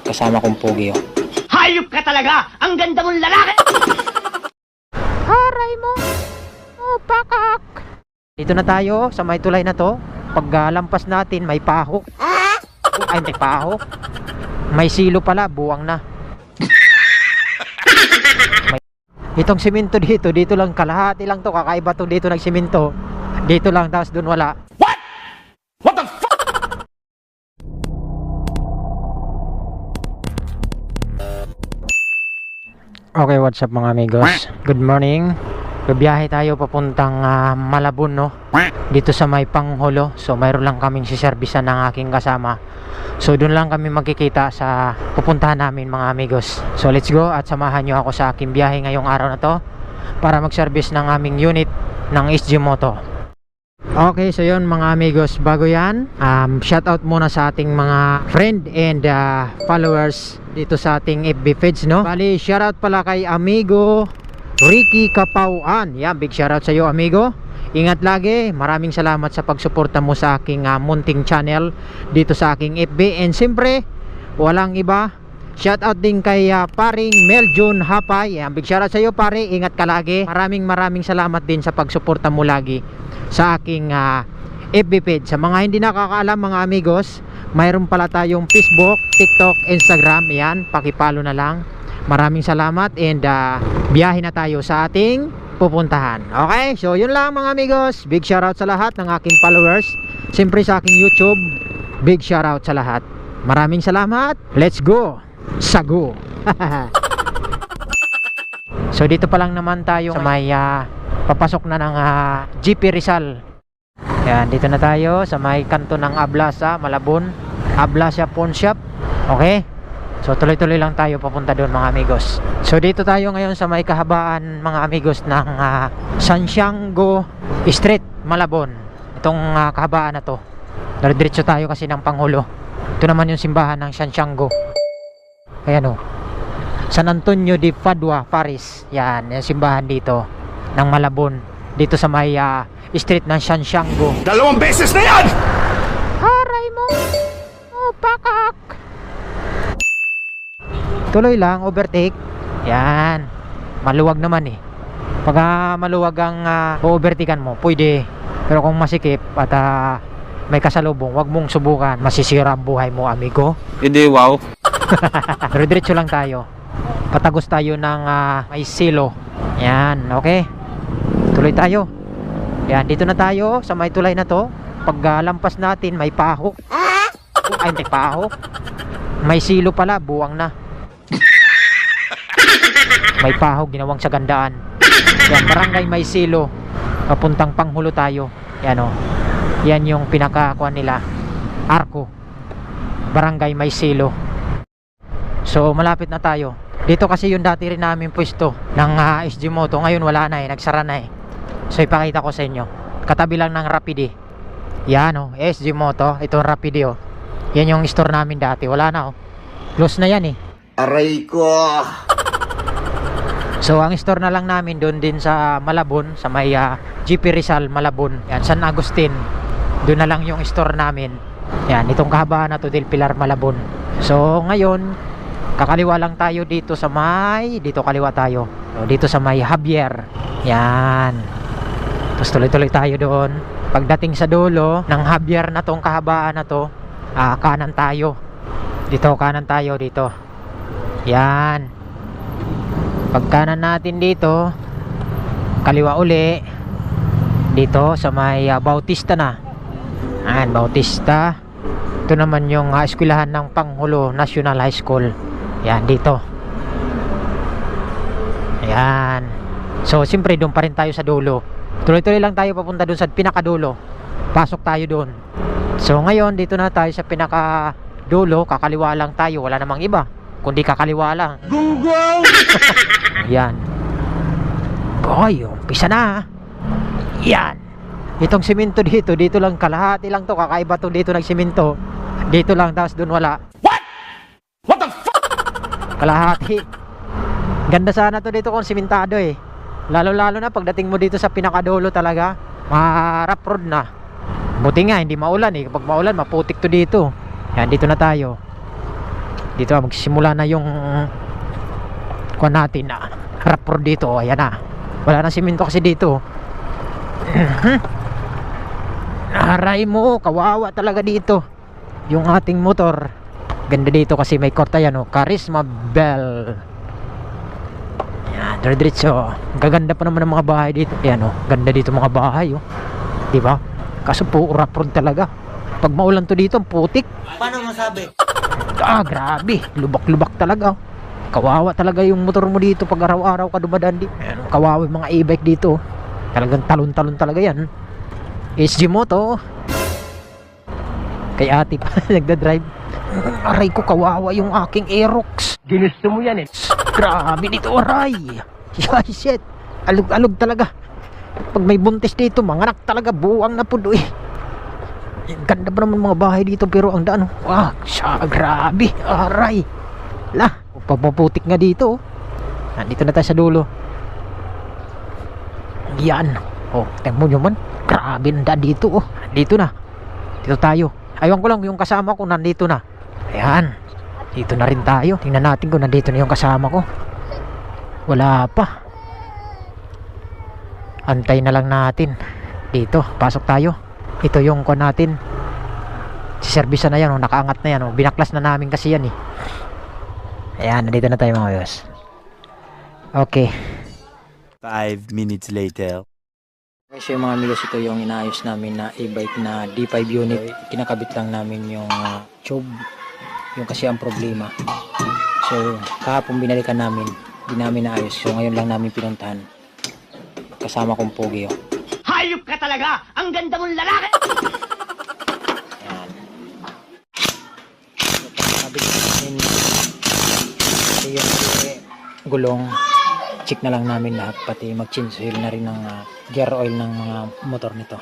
Kasama kong pogi oh. Hayop ka talaga! Ang ganda mong lalaki! Aray mo! Oh, pakak! Dito na tayo sa may tulay na to. Pag lampas natin may paho. Ay, may paho. May silo pala, buwang na. Itong simento dito lang kalahati lang to. Kakaiba to dito nagsimento. Dito lang, tapos dun wala. What? What the fuck? Okay, what's up mga amigos? Good morning. Bibiyahe tayo papuntang Malabon, no? Dito sa may Pangholo. So mayroon lang kaming siservisan ng aking kasama. So doon lang kami magkikita sa pupuntahan namin mga amigos. So let's go at samahan nyo ako sa aking biyahe ngayong araw na to para mag-service ng aming unit ng SG Moto. Okay, so yun mga amigos, bago yan, shoutout muna sa ating mga friend and followers dito sa ating FB page, no? Bali, shoutout pala kay amigo Ricky Kapauan. Yan, big shoutout sa iyo amigo. Ingat lagi, maraming salamat sa pagsuporta mo sa aking munting channel dito sa aking FB. And siyempre, walang iba, shoutout din kay paring Meljun Hapay. Yan, big shoutout sa iyo pare, ingat ka lagi. Maraming salamat din sa pagsuporta mo lagi sa aking FB page. Sa mga hindi nakakaalam mga amigos, mayroon pala tayong Facebook, TikTok, Instagram. Yan, pakipalo na lang. Maraming salamat and biyahe na tayo sa ating pupuntahan. Okay, so yun lang mga amigos. Big shoutout sa lahat ng aking followers. Siyempre sa aking YouTube, big shoutout sa lahat. Maraming salamat. Let's go. Sago. So dito pa lang naman tayo sa may papasok na ng GP Rizal. Yan, dito na tayo sa may kanto ng Ablasa, Malabon. Ablasa Pawn Shop. Okay. So tuloy-tuloy lang tayo papunta doon mga amigos. So dito tayo ngayon sa may kahabaan mga amigos ng Santiago Street, Malabon. Itong kahabaan na to. Diretso tayo kasi ng Pangholo. Ito naman yung simbahan ng Santiago. Ayan o. San Antonio de Padua, Paris. Yan, yung simbahan dito ng Malabon. Dito sa may street ng Santiago. 2 beses na yan! Aray mo! Oh, pakak! Tuloy lang, overtake. Yan. Maluwag naman eh. Pag maluwag ang overtakean mo, pwede. Pero kung masikip at may kasalubong, wag mong subukan. Masisira ang buhay mo, amigo. Hindi, wow. Pero diretso lang tayo. Patagos tayo ng may silo. Yan, okay. Tuloy tayo. Yan, dito na tayo sa may tulay na to. Pag lampas natin, may paho. Ay, may paho. May silo pala, buwang na. May paho, ginawang sa gandaan. Yan, barangay may silo. Papuntang Pangholo tayo. Yan o. Yan yung pinakakuan nila. Arko. Barangay may silo. So, malapit na tayo. Dito kasi yung dati rin namin pwesto ng SG Moto. Ngayon wala na eh, nagsara na eh. So ipakita ko sa inyo. Katabi lang ng Rapide. Yan o, SG Moto. Ito Rapide o. Yan yung store namin dati. Wala na o. Close na yan eh. Aray ko! So ang store na lang namin doon din sa Malabon. Sa may GP Rizal, Malabon. Yan, San Agustin. Doon na lang yung store namin. Yan, itong kahabaan na to del Pilar, Malabon. So ngayon, kakaliwa lang tayo dito sa may, dito kaliwa tayo. So, dito sa may Javier. Yan. Tapos tuloy-tuloy tayo doon. Pagdating sa dulo ng Javier na tong kahabaan na to, kanan tayo. Dito, kanan tayo dito. Yan. Pag kanan natin dito, kaliwa uli. Dito sa may Bautista na. Yan, Bautista. Ito naman yung eskwelahan ng Pangholo National High School. Yan, dito. Ayan. So, siyempre, doon pa rin tayo sa dulo. Tuloy-tuloy lang tayo papunta doon sa pinakadulo. Pasok tayo doon. So, ngayon, dito na tayo sa pinakadulo. Kakaliwa lang tayo. Wala namang iba. Kundi kakaliwa lang. Gunggong! Yan. Boy, umpisa na. Yan. Itong simento dito lang kalahati lang to. Kakaiba to dito nagsimento. Dito lang, tapos doon wala. What the fuck? Kalahati. Ganda sana to dito kung simentado eh. Lalo na pagdating mo dito sa pinakadulo talaga, rough road na. Buti nga hindi maulan eh. Kapag maulan maputik to dito. Yan, dito na tayo. Dito magsisimula na yung kuha natin na rapor dito. Ayan na, wala na simento kasi dito. Aray mo, kawawa talaga dito yung ating motor. Ganda dito kasi may korta yan, oh. Charisma Bell. Yan, diretso. Gaganda pa naman ng mga bahay dito. Yan, oh. Ganda dito mga bahay, oh. Diba? Kaso po rapor talaga. Pag maulan to dito, ang putik. Paano masabi? Grabe, lubak-lubak talaga. Kawawa talaga yung motor mo dito pag araw-araw ka dumadaan dito. Ayan, kawawa yung mga e-bike dito. Talagang talon-talon talaga yan. SG Moto. Kay ate pa nagda-drive. Aray ko, kawawa yung aking Aerox. Ginusto mo yan eh. Grabe dito, aray. Shit. Alog-alog talaga. Pag may buntis dito, manganak talaga, buwang na po doy. Ganda pa naman mga bahay dito, pero ang daan, grabe, aray. Lah, papaputik nga dito. Nandito na tayo sa dulo. Yan. Temo nyo man. Grabe ang daan dito, Dito na. Dito tayo. Aywan ko lang yung kasama ko nandito na. Ayan. Dito na rin tayo. Tingnan natin kung nandito na yung kasama ko. Wala pa. Antay na lang natin. Dito, pasok tayo. Ito yung kuha natin. Si servisa na yan, nakaangat na yan, binaklas na namin kasi yan eh. Ayan, nandito na tayo mga boss. Okay. 5 minutes later. Okay, so yung mga amigos, ito yung inaayos namin na e-bike na D5 unit. Kinakabit lang namin yung tube. Yung kasi ang problema. So, kahapon binalikan namin. Hindi namin naayos. So, ngayon lang namin pinuntahan. Kasama kong pogi, Hayop ka talaga! Ang ganda mong lalaki! Ayan. So, pagkakabit namin ito yung gulong. Check na lang namin lahat. Pati mag-change oil na rin ng gear oil ng mga motor nito.